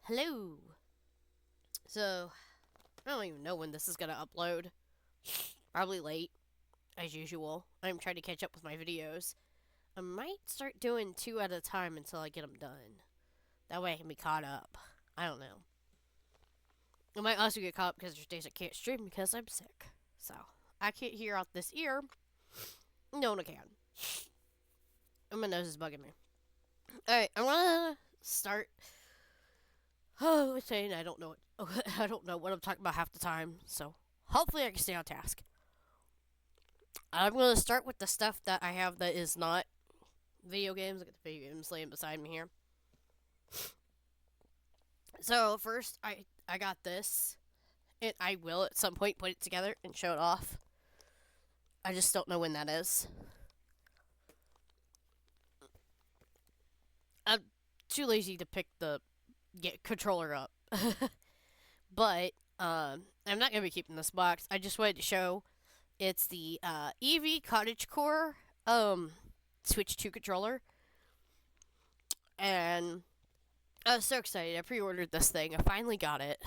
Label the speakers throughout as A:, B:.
A: Hello. So, I don't even know when this is gonna upload. Probably late, as usual. I'm trying to catch up with my videos. I might start doing two at a time until I get them done. That way I can be caught up. I don't know. I might also get caught up because there's days I can't stream because I'm sick. So, I can't hear out this ear. No one can. And my nose is bugging me. Alright, I wanna start. Oh, saying I don't know what I don't know what I'm talking about half the time, so hopefully I can stay on task. I'm gonna start with the stuff that I have that is not video games. I got the video games laying beside me here. So first, I got this, and I will at some point put it together and show it off. I just don't know when that is. I'm too lazy to pick the get controller up, but I'm not gonna be keeping this box. I just wanted to show it's the Eevee Cottage Core Switch 2 controller, and I was so excited. I pre-ordered this thing. I finally got it.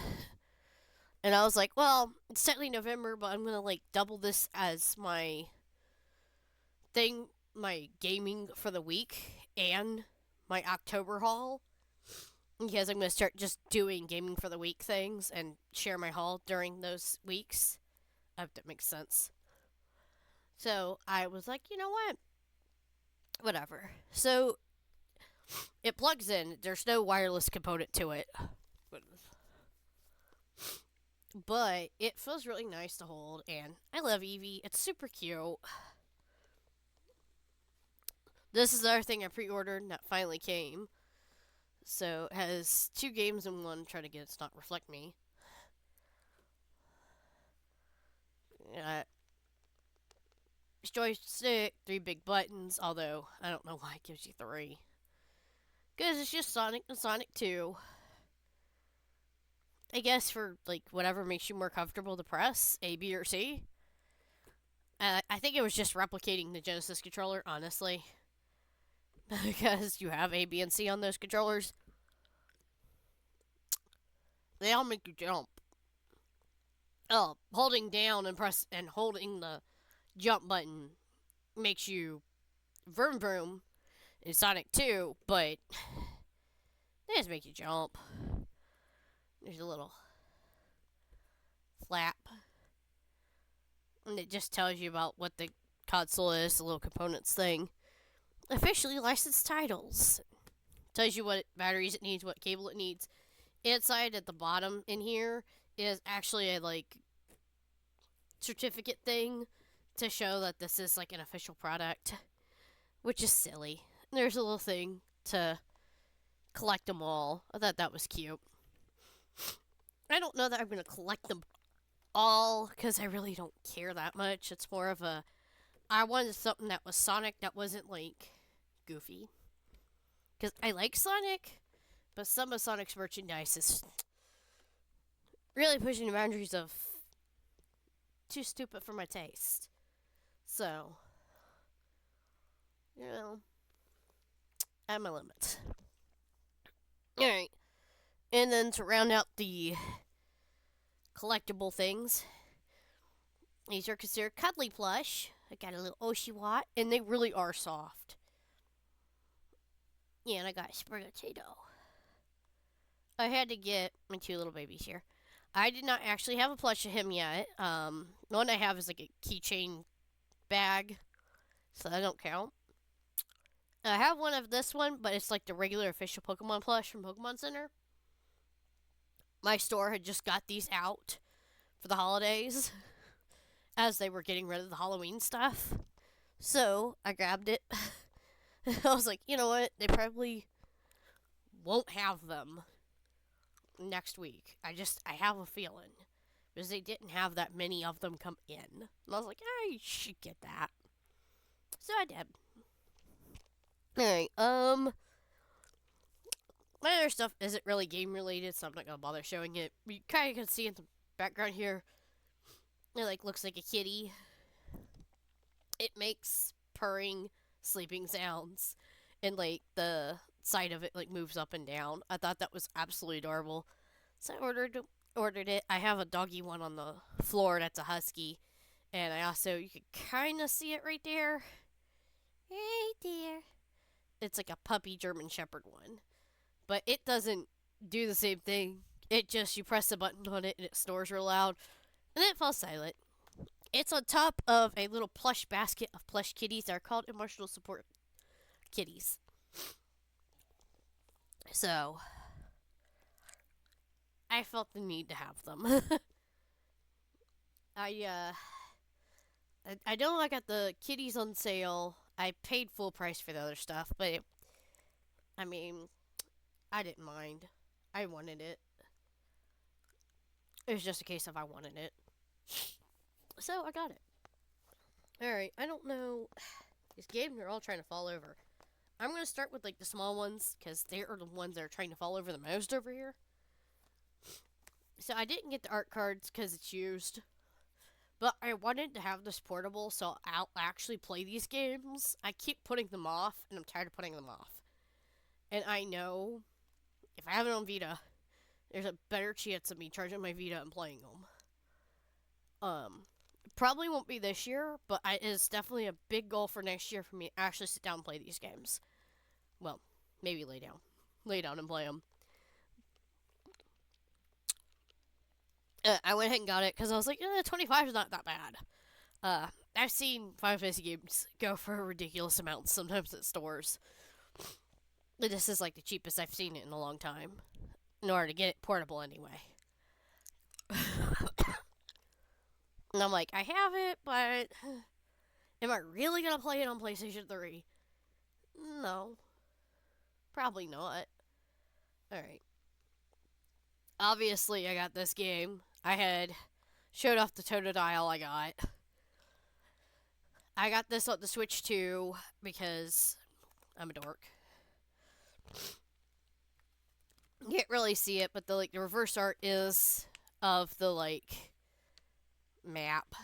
A: And I was like, well, it's technically November, but I'm gonna like double this as my thing, my gaming for the week and my October haul. Because I'm gonna start just doing gaming for the week things and share my haul during those weeks. I hope that makes sense. So I was like, you know what? Whatever. So it plugs in. There's no wireless component to it. But it feels really nice to hold, and I love Eevee. It's super cute. This is the other thing I pre-ordered that finally came. So it has two games in one. Trying to get it to not reflect me. Uh, joystick, three big buttons. Although I don't know why it gives you three. Because it's just Sonic and Sonic 2. I guess for like whatever makes you more comfortable to press A, B, or C. I think it was just replicating the Genesis controller, honestly. Because you have A, B, and C on those controllers. They all make you jump. Oh, holding down and press and holding the jump button makes you vroom vroom in Sonic 2, but they just make you jump. There's a little flap, and it just tells you about what the console is, the little components thing. Officially licensed titles. Tells you what batteries it needs, what cable it needs. Inside at the bottom in here is actually a like certificate thing to show that this is like an official product, which is silly. There's a little thing to collect them all. I thought that was cute. I don't know that I'm going to collect them all because I really don't care that much. It's more of a I wanted something that was Sonic that wasn't like goofy. Because I like Sonic, but some of Sonic's merchandise is really pushing the boundaries of too stupid for my taste. So, you know, at my limit. Alright. And then to round out the collectible things, these are considered cuddly plush. I got a little Oshiwat, and they really are soft. Yeah, and I got Sprigatito. I had to get my two little babies here. I did not actually have a plush of him yet. The one I have is like a keychain bag, so that don't count. I have one of this one, but it's like the regular official Pokemon plush from Pokemon Center. My store had just got these out for the holidays as they were getting rid of the Halloween stuff. So I grabbed it. I was like, you know what? They probably won't have them next week. I have a feeling. Because they didn't have that many of them come in. And I was like, I should get that. So I did. Alright, my other stuff isn't really game related, so I'm not gonna bother showing it. You kinda can see in the background here. It like looks like a kitty. It makes purring, sleeping sounds. And like the side of it like moves up and down. I thought that was absolutely adorable. So I ordered it. I have a doggy one on the floor that's a husky. And I also, you can kind of see it right there. Right there. It's like a puppy German Shepherd one. But it doesn't do the same thing. It just, you press the button on it and it snores real loud. And then it falls silent. It's on top of a little plush basket of plush kitties that are called emotional support kitties. So, I felt the need to have them. I know I got the kitties on sale. I paid full price for the other stuff, but I mean, I didn't mind. I wanted it. It was just a case of I wanted it. So I got it. Alright, I don't know. These games are all trying to fall over. I'm going to start with like the small ones because they are the ones that are trying to fall over the most over here. So I didn't get the art cards because it's used. But I wanted to have this portable so I'll actually play these games. I keep putting them off and I'm tired of putting them off. And I know if I have it on Vita, there's a better chance of me charging my Vita and playing them. Probably won't be this year, but it is definitely a big goal for next year for me to actually sit down and play these games. Well, maybe lay down and play them. I went ahead and got it because I was like, 25 is not that bad. I've seen Final Fantasy games go for ridiculous amounts sometimes at stores. This is like the cheapest I've seen it in a long time. In order to get it portable anyway. And I'm like, I have it, but am I really going to play it on PlayStation 3? No. Probably not. Alright. Obviously, I got this game. I had showed off the Totodile I got. I got this on the Switch too because I'm a dork. You can't really see it, but the reverse art is of the map.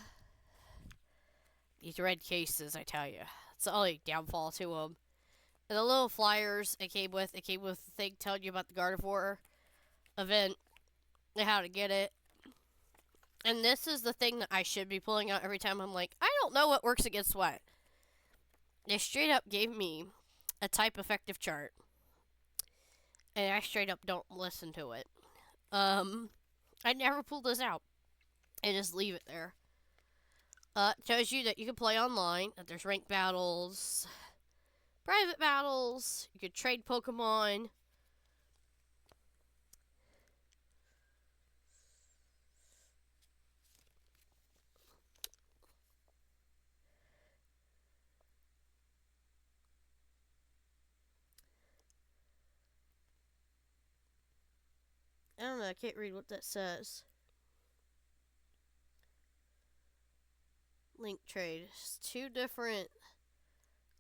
A: These red cases, I tell you, it's the only downfall to them. And the little flyers it came with the thing telling you about the Gardevoir event and how to get it. And this is the thing that I should be pulling out every time I'm like, I don't know what works against what. They straight up gave me a type effective chart. And I straight up don't listen to it. I never pull this out. I just leave it there. It tells you that you can play online, that there's ranked battles, private battles, you could trade Pokemon. I don't know, I can't read what that says. Link trade. It's two different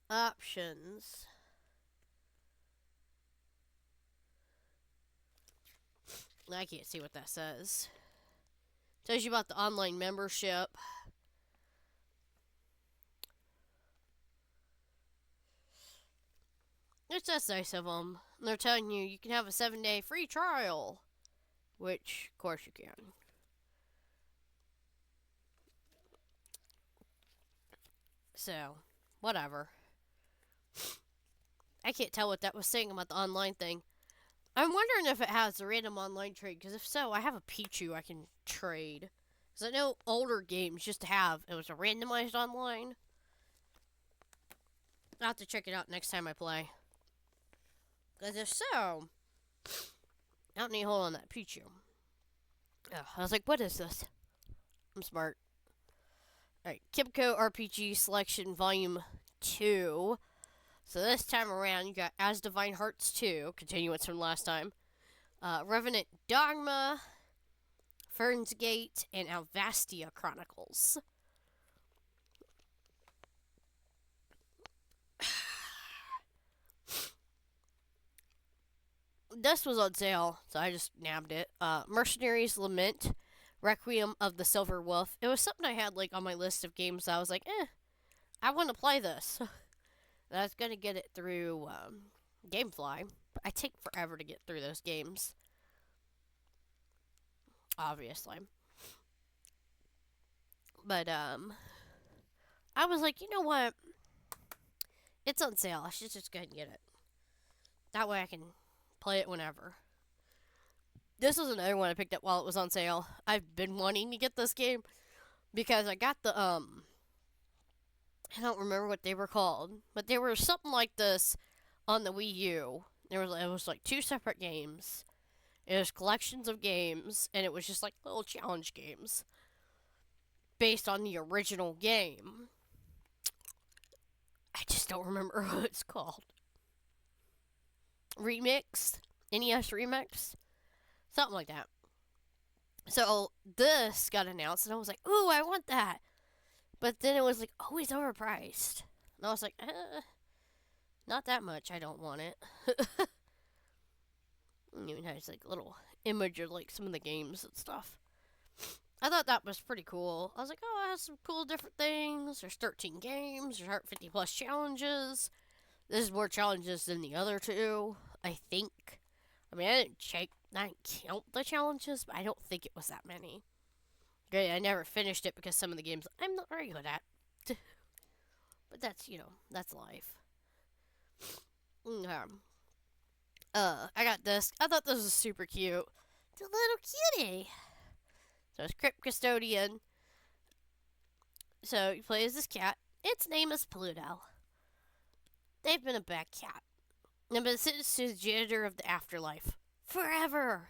A: options. I can't see what that says. Tells you about the online membership. It's just nice of them. They're telling you you can have a 7-day free trial. Which, of course, you can. So, whatever. I can't tell what that was saying about the online thing. I'm wondering if it has a random online trade, because if so, I have a Pichu I can trade. Because I know older games used to have, it was a randomized online. I'll have to check it out next time I play. Because if so, I don't need to hold on that Pichu. Oh, I was like, what is this? I'm smart. Alright, Kimco RPG Selection Volume 2. So this time around, you got As Divine Hearts 2, continuance from last time. Revenant Dogma, Fern's Gate, and Alvastia Chronicles. This was on sale, so I just nabbed it. Mercenaries Lament, Requiem of the Silver Wolf. It was something I had on my list of games. I was like, I want to play this. I was gonna get it through GameFly, But I take forever to get through those games, obviously. But I was like, you know what? It's on sale. I should just go ahead and get it. That way I can play it whenever. This was another one I picked up while it was on sale. I've been wanting to get this game because I got the I don't remember what they were called, but they were something like this on the Wii U. It was like two separate games. It was collections of games, and it was just like little challenge games based on the original game. I just don't remember what it's called. Remix? NES Remix? Something like that. So this got announced, and I was like, ooh, I want that. But then it was like, oh, it's overpriced. And I was like, not that much. I don't want it. It even has like a little image of like some of the games and stuff. I thought that was pretty cool. I was like, oh, it has some cool different things. There's 13 games. There's 150 plus challenges. This is more challenges than the other two, I think. I mean, I didn't count the challenges, but I don't think it was that many. Okay, I never finished it because some of the games I'm not very good at. But that's, that's life. I got this. I thought this was super cute. It's a little cutie. So it's Crypt Custodian. So you play as this cat. Its name is Pluto. They've been a bad cat. And been sentenced to the janitor of the afterlife. Forever.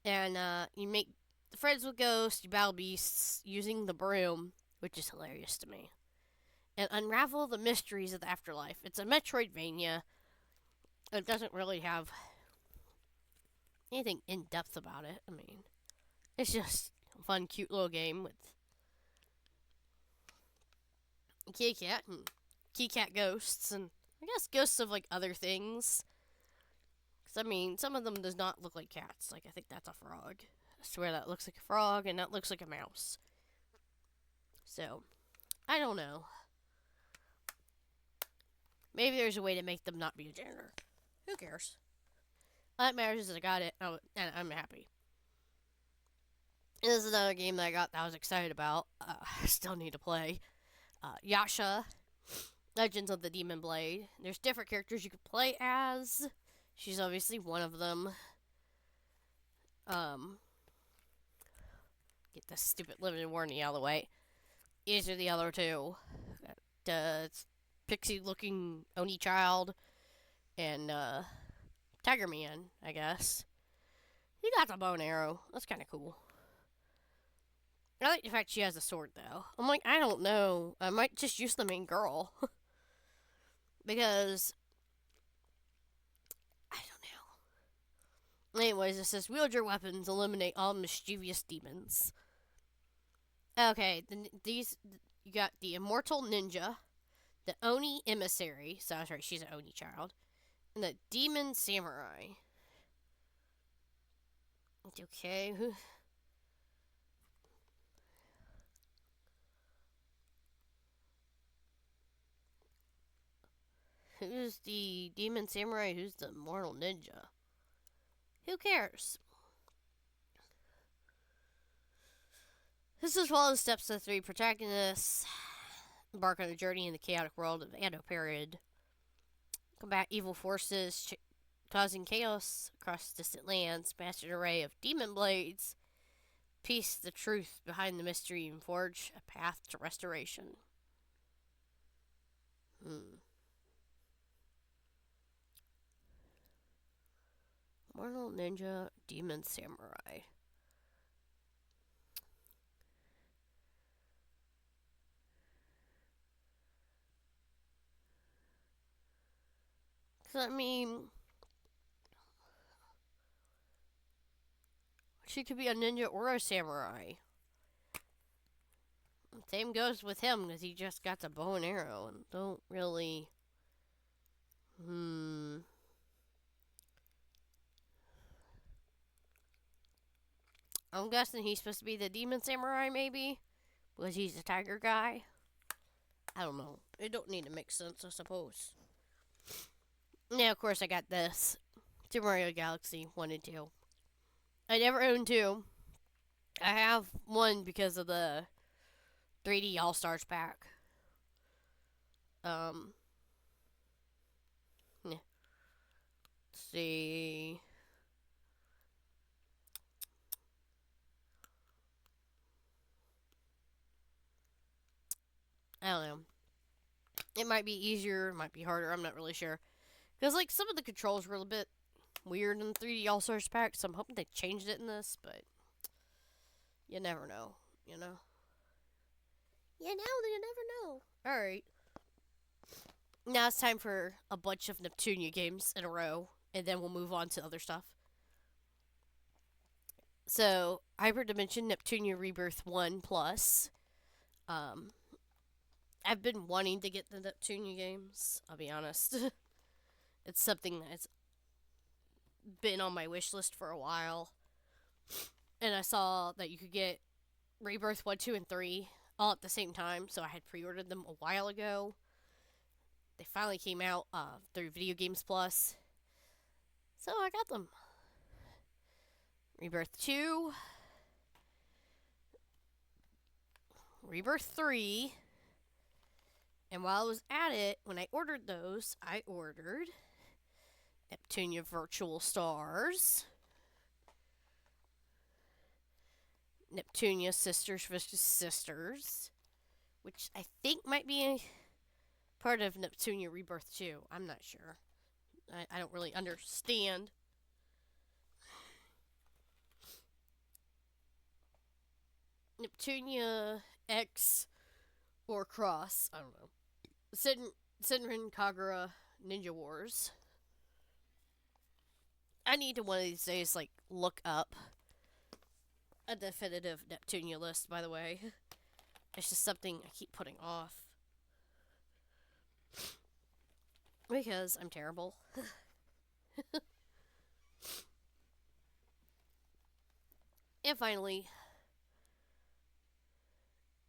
A: And you make friends with ghosts, you battle beasts using the broom, which is hilarious to me. And unravel the mysteries of the afterlife. It's a Metroidvania. It doesn't really have anything in depth about it. I mean, it's just a fun, cute little game with kitty cat and kitty cat ghosts, and I guess ghosts of like other things. Because I mean, some of them does not look like cats. Like I think that's a frog. I swear that looks like a frog, and that looks like a mouse. So, I don't know. Maybe there's a way to make them not be a janitor. Who cares? All that matters is that I got it, and I'm happy. This is another game that I got that I was excited about. I still need to play. Yasha, Legends of the Demon Blade. There's different characters you can play as. She's obviously one of them. Get this stupid limited warning out of the way. These are the other two. Pixie-looking Oni Child and Tiger Man, I guess. He got the bow and arrow. That's kind of cool. I like the fact she has a sword, though. I'm like, I don't know. I might just use the main girl. Because I don't know. Anyways, it says, wield your weapons, eliminate all mischievous demons. Okay, you got the Immortal Ninja, the Oni Emissary, so I was right, she's an Oni child, and the Demon Samurai. Okay, who's the Demon Samurai? Who's the Immortal Ninja? Who cares? This is follow the steps of the three protagonists. Embark on a journey in the chaotic world of the Edo period. Combat evil forces causing chaos across distant lands. Master an array of demon blades. Piece the truth behind the mystery and forge a path to restoration. Mortal Ninja Demon Samurai. Cause I mean, she could be a ninja or a samurai. Same goes with him, because he just got the bow and arrow and don't really. I'm guessing he's supposed to be the demon samurai, maybe? Because he's a tiger guy? I don't know. It don't need to make sense, I suppose. Yeah, of course I got this. Super Mario Galaxy 1 and 2. I never owned 2. I have 1 because of the 3D All Stars pack. Um, yeah. Let's see. I don't know. It might be easier, it might be harder. I'm not really sure. Because, like, some of the controls were a bit weird in the 3D All Stars pack, so I'm hoping they changed it in this, but you never know, you know? You never know. Alright. Now it's time for a bunch of Neptunia games in a row, and then we'll move on to other stuff. So, Hyperdimension Neptunia Rebirth 1 Plus. Um, I've been wanting to get the Neptunia games, I'll be honest. It's something that's been on my wish list for a while. And I saw that you could get Rebirth 1, 2, and 3 all at the same time, so I had pre ordered them a while ago. They finally came out through Video Games Plus, so I got them. Rebirth 2, Rebirth 3, and while I was at it, when I ordered those, I ordered Neptunia Virtual Stars, Neptunia Sisters vs. Sisters, which I think might be part of Neptunia Rebirth 2. I'm not sure. I don't really understand. Neptunia X or Cross. I don't know. Senran Kagura Ninja Wars. I need to one of these days like look up a definitive Neptunia list. By the way, it's just something I keep putting off because I'm terrible. And finally,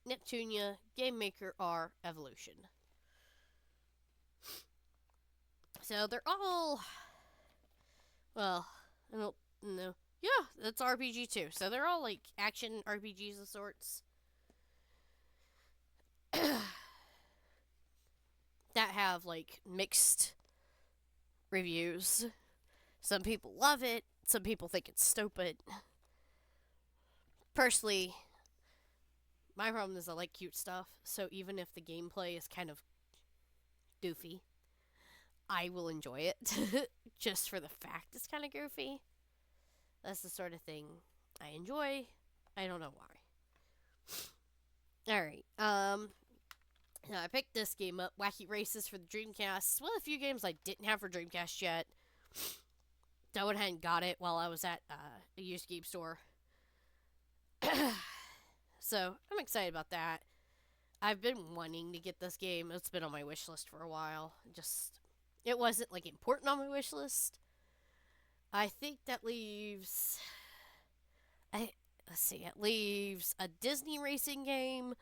A: Neptunia Game Maker R Evolution. So they're all, well, I don't know. Yeah, that's RPG too. So they're all like action RPGs of sorts that have like mixed reviews. Some people love it, some people think it's stupid. Personally, my problem is I like cute stuff, so even if the gameplay is kind of goofy, I will enjoy it just for the fact it's kind of goofy. That's the sort of thing I enjoy. I don't know why. All right. I picked this game up, Wacky Races for the Dreamcast. One of the few games I didn't have for Dreamcast yet. I went ahead and got it while I was at a used game store. So I'm excited about that. I've been wanting to get this game. It's been on my wish list for a while. It wasn't like important on my wish list. I think that leaves. Let's see. It leaves a Disney racing game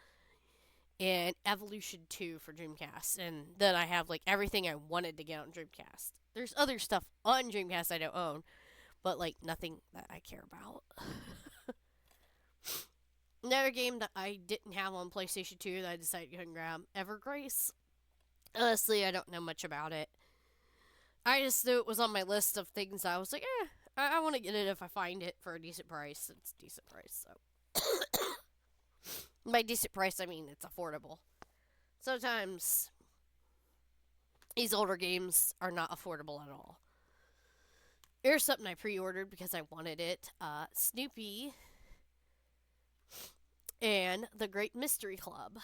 A: and Evolution 2 for Dreamcast, and then I have like everything I wanted to get on Dreamcast. There's other stuff on Dreamcast I don't own, but like nothing that I care about. Another game that I didn't have on PlayStation 2 that I decided to go and grab, Evergrace. Honestly, I don't know much about it. I just knew it was on my list of things I was like, I want to get it if I find it for a decent price. It's a decent price, so. By decent price, I mean it's affordable. Sometimes these older games are not affordable at all. Here's something I pre-ordered because I wanted it. Snoopy and the Great Mystery Club.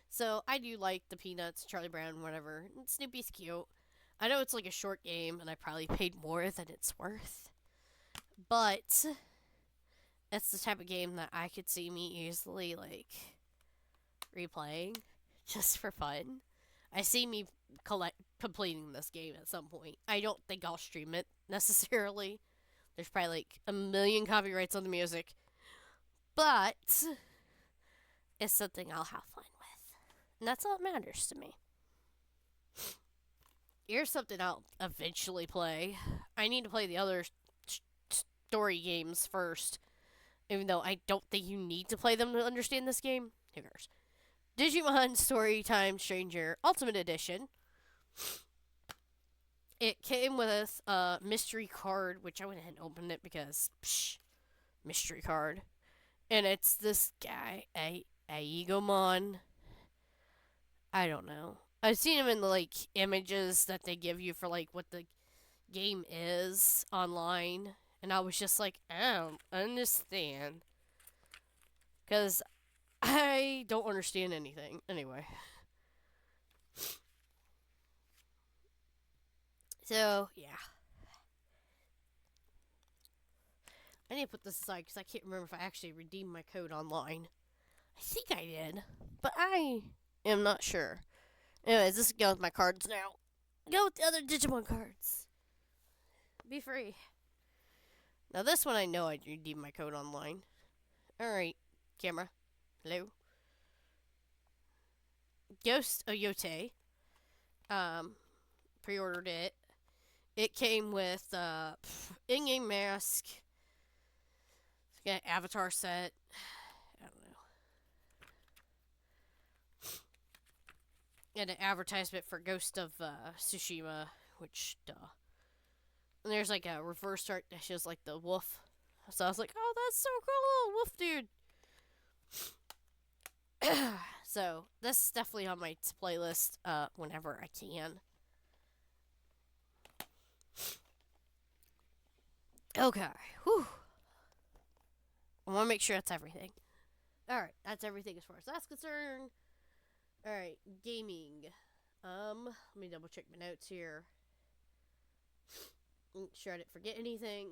A: So I do like the Peanuts, Charlie Brown, whatever. And Snoopy's cute. I know it's like a short game, and I probably paid more than it's worth. But it's the type of game that I could see me easily like replaying just for fun. I see me completing this game at some point. I don't think I'll stream it necessarily. There's probably like a million copyrights on the music. But it's something I'll have fun with. And that's all that matters to me. here's something I'll eventually play. I need to play the other story games first, even though I don't think you need to play them to understand this game. Who cares? Digimon Storytime Stranger Ultimate Edition. It came with a mystery card, which I went ahead and opened it because, mystery card. And it's this guy, Aigomon. I don't know. I've seen him in the, like, images that they give you for, like, what the game is online. And I was just like, I don't understand. Because I don't understand anything. Anyway. So, yeah. I need to put this aside because I can't remember if I actually redeemed my code online. I think I did, but I am not sure. Anyways, this is going with my cards now. Go with the other Digimon cards. Be free. Now this one I know I redeemed my code online. Alright, camera. Hello. Ghost Oyote. Pre-ordered it. It came with in-game mask. It's got an avatar set. I don't know. And an advertisement for Ghost of Tsushima, which, duh. And there's like a reverse art that shows like the wolf. So I was like, oh, that's so cool, wolf dude. So this is definitely on my playlist whenever I can. Okay. Whew. I want to make sure that's everything. Alright, that's everything as far as that's concerned. Alright, gaming. Let me double check my notes here. Make sure I didn't forget anything.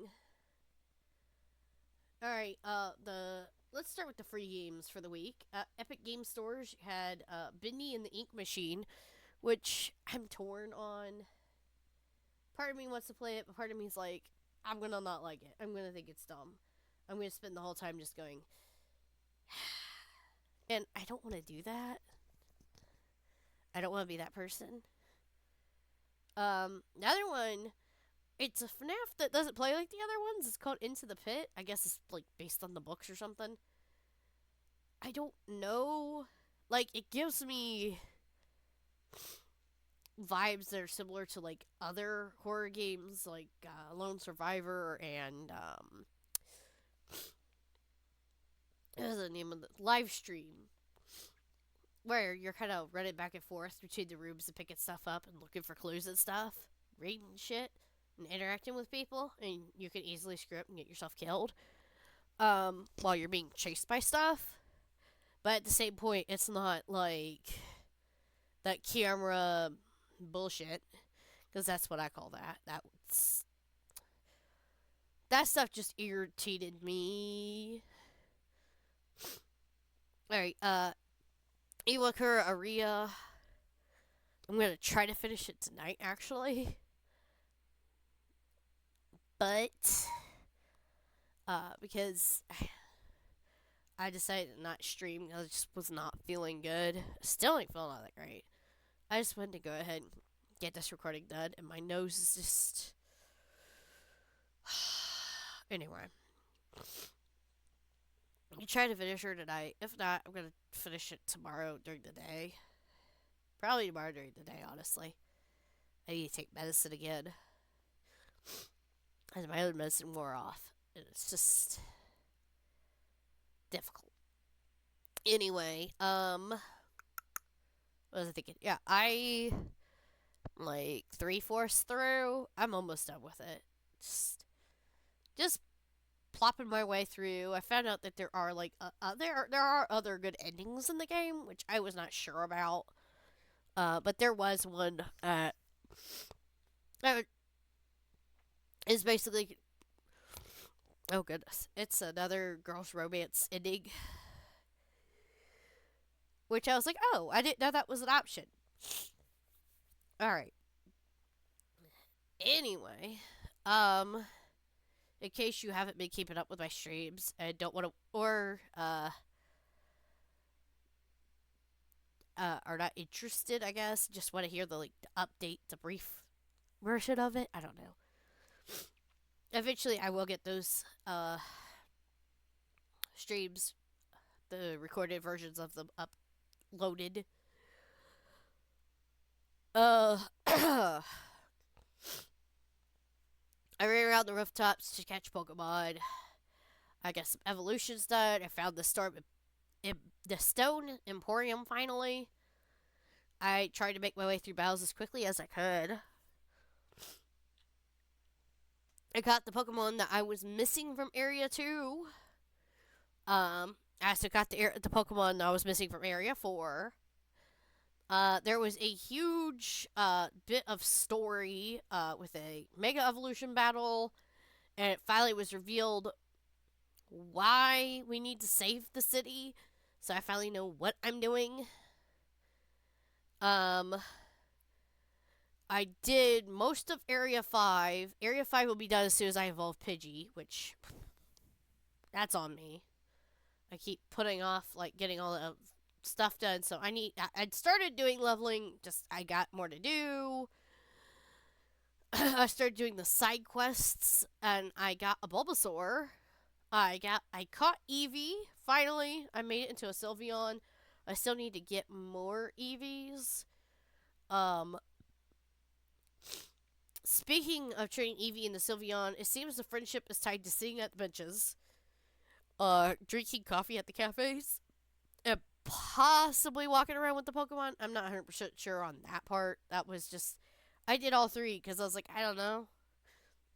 A: Alright, let's start with the free games for the week. Epic Game Stores had Bendy and the Ink Machine, which I'm torn on. Part of me wants to play it, but part of me is like, I'm gonna not like it. I'm gonna think it's dumb. I'm gonna spend the whole time just going. And I don't want to do that. I don't want to be that person. The other one, it's a FNAF that doesn't play like the other ones. It's called Into the Pit. I guess it's like based on the books or something. I don't know. Like, it gives me vibes that are similar to like other horror games, like Lone Survivor and what was the name of the live stream, where you're kind of running back and forth between the rooms and picking stuff up and looking for clues and stuff, reading shit, and interacting with people, and you can easily screw up and get yourself killed while you're being chased by stuff. But at the same point, it's not like that camera bullshit, because that's what I call that. That stuff just irritated me. Alright, Iwakura Aria. I'm gonna try to finish it tonight, actually. But, because I decided to not stream, I just was not feeling good. Still ain't feeling all that great. I just wanted to go ahead and get this recording done, and my nose is just... Anyway. You try to finish her tonight. If not, I'm gonna finish it tomorrow during the day. Probably tomorrow during the day, honestly. I need to take medicine again. As my other medicine wore off. And it's just difficult. Anyway, what was I thinking? Yeah, I like 3/4 through. I'm almost done with it. Just plopping my way through. I found out that there are like there are other good endings in the game, which I was not sure about. But there was one is basically, oh goodness, it's another girls' romance ending, which I was like, oh, I didn't know that was an option. All right. Anyway, in case you haven't been keeping up with my streams and don't want to, or are not interested, I guess, just want to hear the like the update, the brief version of it. I don't know. Eventually, I will get those streams, the recorded versions of them uploaded. I ran around the rooftops to catch Pokemon. I got some evolutions done. I found the Stone Emporium finally. I tried to make my way through battles as quickly as I could. I got the Pokemon that I was missing from Area 2. I also got the Pokemon that I was missing from Area 4. There was a huge bit of story with a Mega Evolution battle, and it finally was revealed why we need to save the city. So I finally know what I'm doing. I did most of Area 5. Area 5 will be done as soon as I evolve Pidgey, which that's on me. I keep putting off like getting all the stuff done, so I'd started doing leveling, just I got more to do. I started doing the side quests and I got a Bulbasaur. I caught Eevee, finally. I made it into a Sylveon. I still need to get more Eevees. Speaking of training Eevee in the Sylveon, it seems the friendship is tied to sitting at the benches, drinking coffee at the cafes, and possibly walking around with the Pokemon. I'm not 100% sure on that part. That was just, I did all three because I was like, I don't know.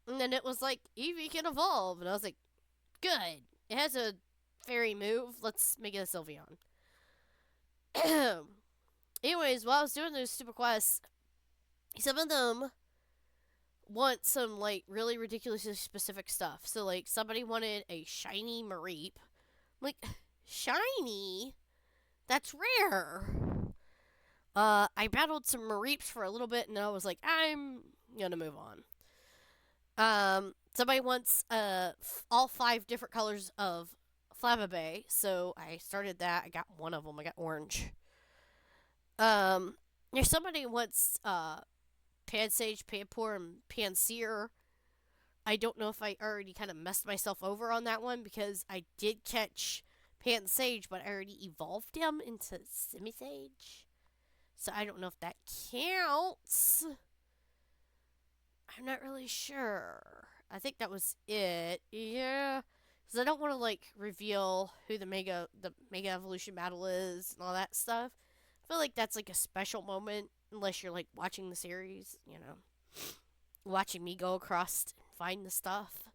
A: And then it was like, Eevee can evolve. And I was like, good. It has a fairy move. Let's make it a Sylveon. Anyways, while I was doing those super quests, some of them want some like really ridiculously specific stuff. So like somebody wanted a shiny Mareep. I'm like, shiny? That's rare. I battled some Mareeps for a little bit and I was like, I'm gonna move on. Somebody wants all 5 different colors of Flabébé, so I started that. I got one of them. I got orange. There's somebody who wants Pansage, Panpour, and Pansear. I don't know if I already kind of messed myself over on that one because I did catch Pansage, but I already evolved him into Simisage. So I don't know if that counts. I'm not really sure. I think that was it. Yeah. Because I don't want to, like, reveal who the Mega Evolution battle is and all that stuff. I feel like that's, like, a special moment unless you're, like, watching the series, you know. Watching me go across and find the stuff.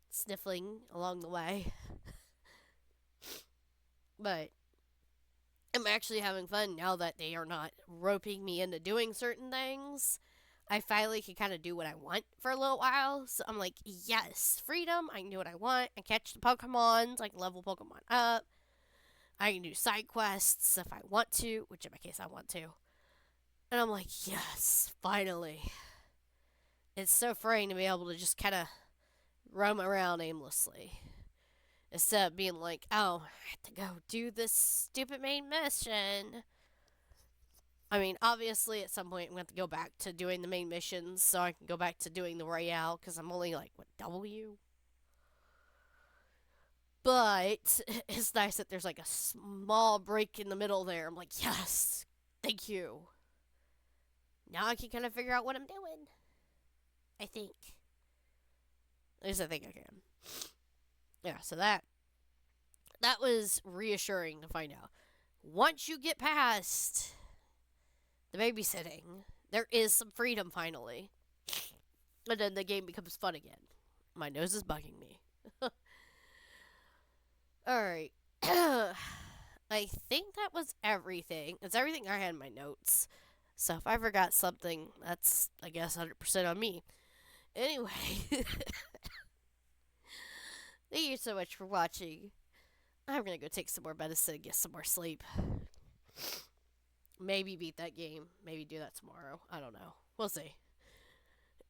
A: Sniffling along the way. But I'm actually having fun now that they are not roping me into doing certain things. I finally can kind of do what I want for a little while. So I'm like, yes, freedom. I can do what I want. I catch the Pokemons. I can level Pokemon up. I can do side quests if I want to, which in my case I want to. And I'm like, yes, finally. It's so freeing to be able to just kind of roam around aimlessly. Instead of being like, oh, I have to go do this stupid main mission. I mean, obviously, at some point, I'm going to have to go back to doing the main missions so I can go back to doing the Royale because I'm only like, what, W? But it's nice that there's like a small break in the middle there. I'm like, yes, thank you. Now I can kind of figure out what I'm doing. I think. At least I think I can. Yeah, so that was reassuring to find out. Once you get past the babysitting, there is some freedom finally. And then the game becomes fun again. My nose is bugging me. Alright. I think that was everything. It's everything I had in my notes. So if I forgot something, that's, I guess, 100% on me. Anyway. Thank you so much for watching. I'm gonna go take some more medicine and get some more sleep. Maybe beat that game. Maybe do that tomorrow. I don't know. We'll see.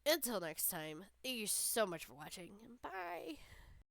A: Until next time, thank you so much for watching. Bye.